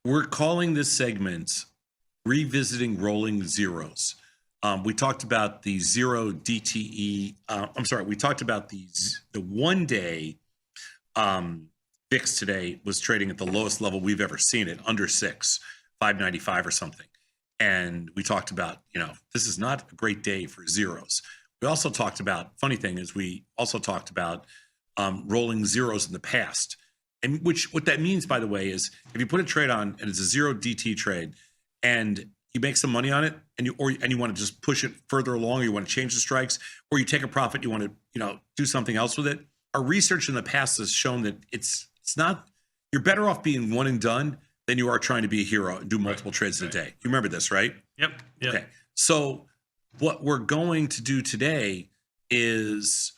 We're calling this segment Revisiting Rolling Zeros. We talked about the zero DTE. We talked about the 1 day VIX today was trading at the lowest level we've ever seen it, under 595 or something. And we talked about, this is not a great day for zeros. We also talked about, funny thing is we also talked about rolling zeros in the past. And what that means, by the way, is if you put a trade on and it's a zero DT trade and you make some money on it and you want to just push it further along, or you want to change the strikes, or you take a profit, you want to, do something else with it. Our research in the past has shown that it's not, you're better off being one and done than you are trying to be a hero and do multiple trades in a day. You remember this, right? Yep. Okay. So what we're going to do today is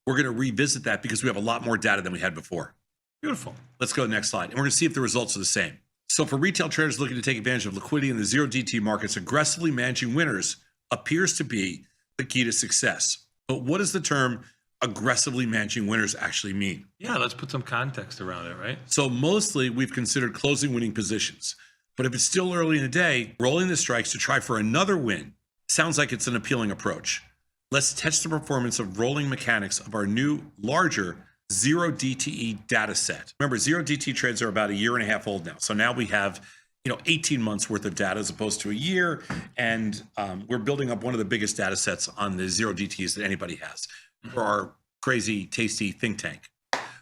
we're going to revisit that because we have a lot more data than we had before. Beautiful. Let's go to the next slide. And we're going to see if the results are the same. So for retail traders looking to take advantage of liquidity in the zero DT markets, aggressively managing winners appears to be the key to success. But what does the term aggressively managing winners actually mean? Yeah, let's put some context around it, right? So mostly we've considered closing winning positions. But if it's still early in the day, rolling the strikes to try for another win sounds like it's an appealing approach. Let's test the performance of rolling mechanics of our new, larger zero DTE data set. Remember, zero DT trades are about a year and a half old now. So now we have 18 months worth of data as opposed to a year. And we're building up one of the biggest data sets on the zero DTs that anybody has for our crazy, tasty think tank.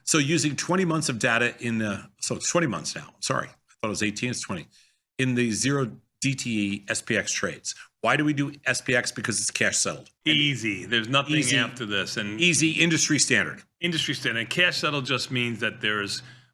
So using 20 months of data so it's 20 months now. Sorry, I thought it was 18, it's 20. In the zero DTE SPX trades. Why do we do SPX? Because it's cash settled. Easy. There's nothing after this. And easy, industry standard. Industry standard. Cash settled just means that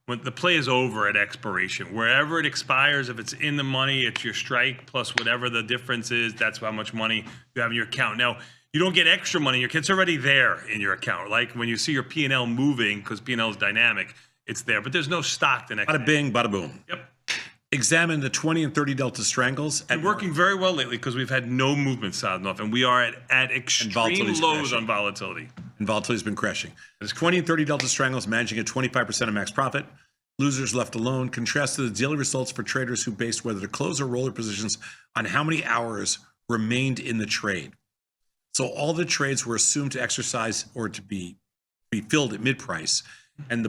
when the play is over at expiration, wherever it expires, if it's in the money, it's your strike plus whatever the difference is. That's how much money you have in your account. Now, you don't get extra money. It's already there in your account. Like when you see your P&L moving, because P&L is dynamic, it's there. But there's no stock the next day. Bada bing, bada boom. Yep. Examine the 20 and 30 delta strangles. And working very well lately because we've had no movement solid enough, and we are at extreme lows on volatility. And volatility's been crashing. There's 20 and 30 delta strangles managing at 25% of max profit. Losers left alone. Contrast to the daily results for traders who based whether to close or roll their positions on how many hours remained in the trade. So all the trades were assumed to exercise or to be filled at mid-price, and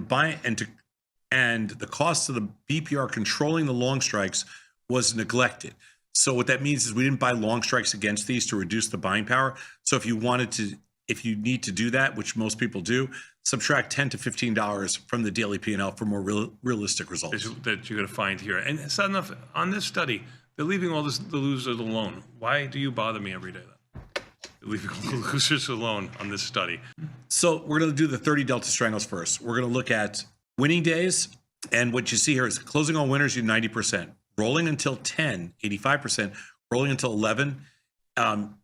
the cost of the BPR controlling the long strikes was neglected. So what that means is we didn't buy long strikes against these to reduce the buying power. So if you need to do that, which most people do, subtract $10 to $15 from the daily P&L for more realistic results. That you're going to find here. And it's not enough. On this study, they're leaving all the losers alone. Why do you bother me every day then? They're leaving all the losers alone on this study. So we're going to do the 30 delta strangles first. We're going to look at winning days, and what you see here is closing on winners, you're 90%. Rolling until 10, 85%. Rolling until 11,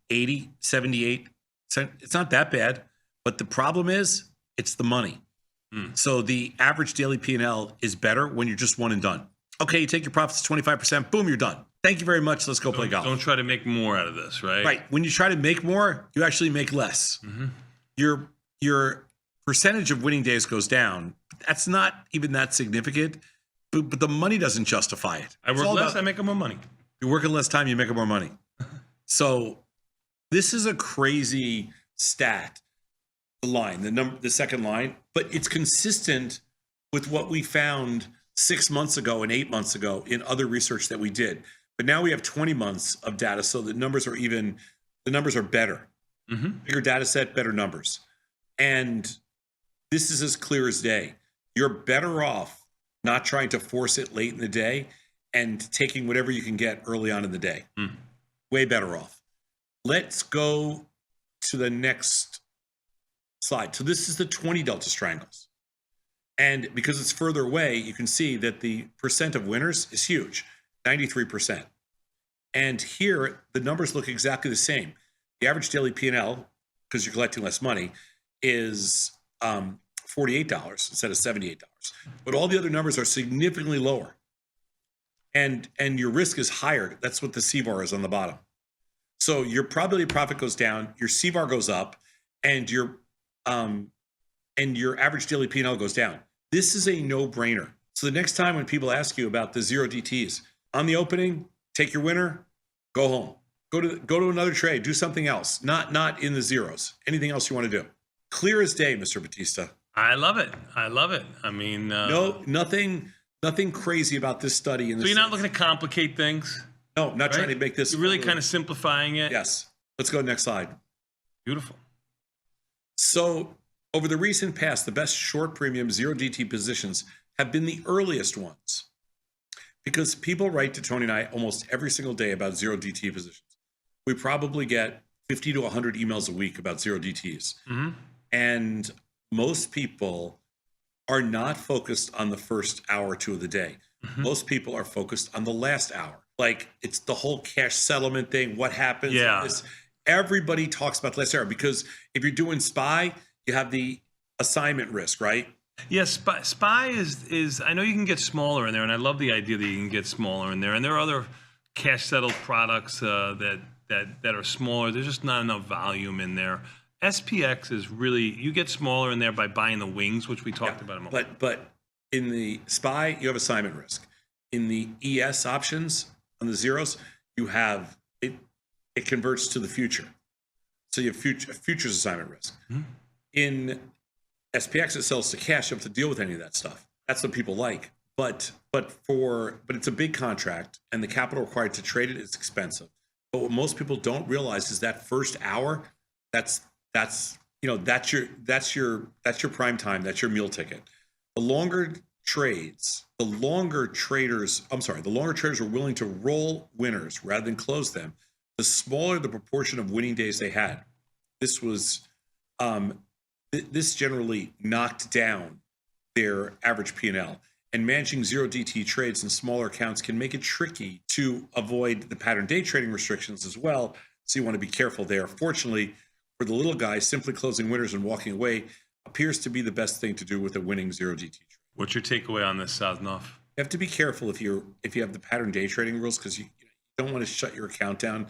80, 78. It's not that bad, but the problem is it's the money. So the average daily P&L is better when you're just one and done. Okay, you take your profits 25%, boom, you're done. Thank you very much. Let's go play golf. Don't try to make more out of this, right? Right. When you try to make more, you actually make less. Mm-hmm. Your percentage of winning days goes down. That's not even that significant, but the money doesn't justify it. I work less, I make more money. You're working less time, you make more money. So this is a crazy stat, the second line, but it's consistent with what we found 6 months ago and 8 months ago in other research that we did. But now we have 20 months of data, so the numbers are better. Mm-hmm. Bigger data set, better numbers. And this is as clear as day. You're better off not trying to force it late in the day and taking whatever you can get early on in the day. Way better off. Let's go to the next slide. So this is the 20 delta strangles. And because it's further away, you can see that the percent of winners is huge, 93%. And here, the numbers look exactly the same. The average daily P&L, because you're collecting less money, is $48 instead of $78. But all the other numbers are significantly lower. And your risk is higher. That's what the CVAR is on the bottom. So your probability of profit goes down, your CVAR goes up, and your average daily P&L goes down. This is a no-brainer. So the next time when people ask you about the zero DTs, on the opening, take your winner, go home. Go to another trade, do something else. Not in the zeros. Anything else you want to do. Clear as day, Mr. Batista. I love it. I love it. I mean, No, nothing crazy about this study. So you're not looking to complicate things? No, not trying to make this. You're really kind of simplifying it? Yes. Let's go next slide. Beautiful. So over the recent past, the best short premium zero DT positions have been the earliest ones, because people write to Tony and I almost every single day about zero DT positions. We probably get 50 to 100 emails a week about zero DTs. Mm-hmm. And most people are not focused on the first hour or two of the day. Mm-hmm. Most people are focused on the last hour. Like, it's the whole cash settlement thing. What happens? Yeah. Everybody talks about the last hour, because if you're doing SPY, you have the assignment risk, right? Yes, SPY is. I know you can get smaller in there, and I love the idea that you can get smaller in there. And there are other cash settled products that are smaller. There's just not enough volume in there. SPX is really, you get smaller in there by buying the wings, which we talked about a moment. But in the SPY, you have assignment risk. In the ES options on the zeros, you have it converts to the future. So you have futures assignment risk. Mm-hmm. In SPX, it sells to cash. You have to deal with any of that stuff. That's what people like. But it's a big contract, and the capital required to trade it is expensive. But what most people don't realize is that first hour, that's your prime time. That's your meal ticket. The longer traders are willing to roll winners rather than close them, the smaller the proportion of winning days they had. This generally knocked down their average P&L. And managing zero DT trades in smaller accounts can make it tricky to avoid the pattern day trading restrictions as well. So you want to be careful there. Fortunately, for the little guy, simply closing winners and walking away appears to be the best thing to do with a winning zero DT trade. What's your takeaway on this, Saznov? You have to be careful if you have the pattern day trading rules, because you don't want to shut your account down,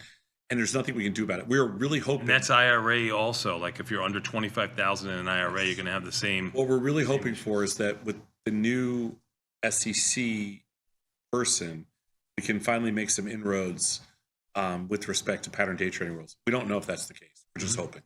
and there's nothing we can do about it. We're really hoping. And that's IRA also. Like, if you're under 25,000 in an IRA, you're going to have the same. What we're really hoping for is that with the new SEC person, we can finally make some inroads with respect to pattern day trading rules. We don't know if that's the case. We're just hoping.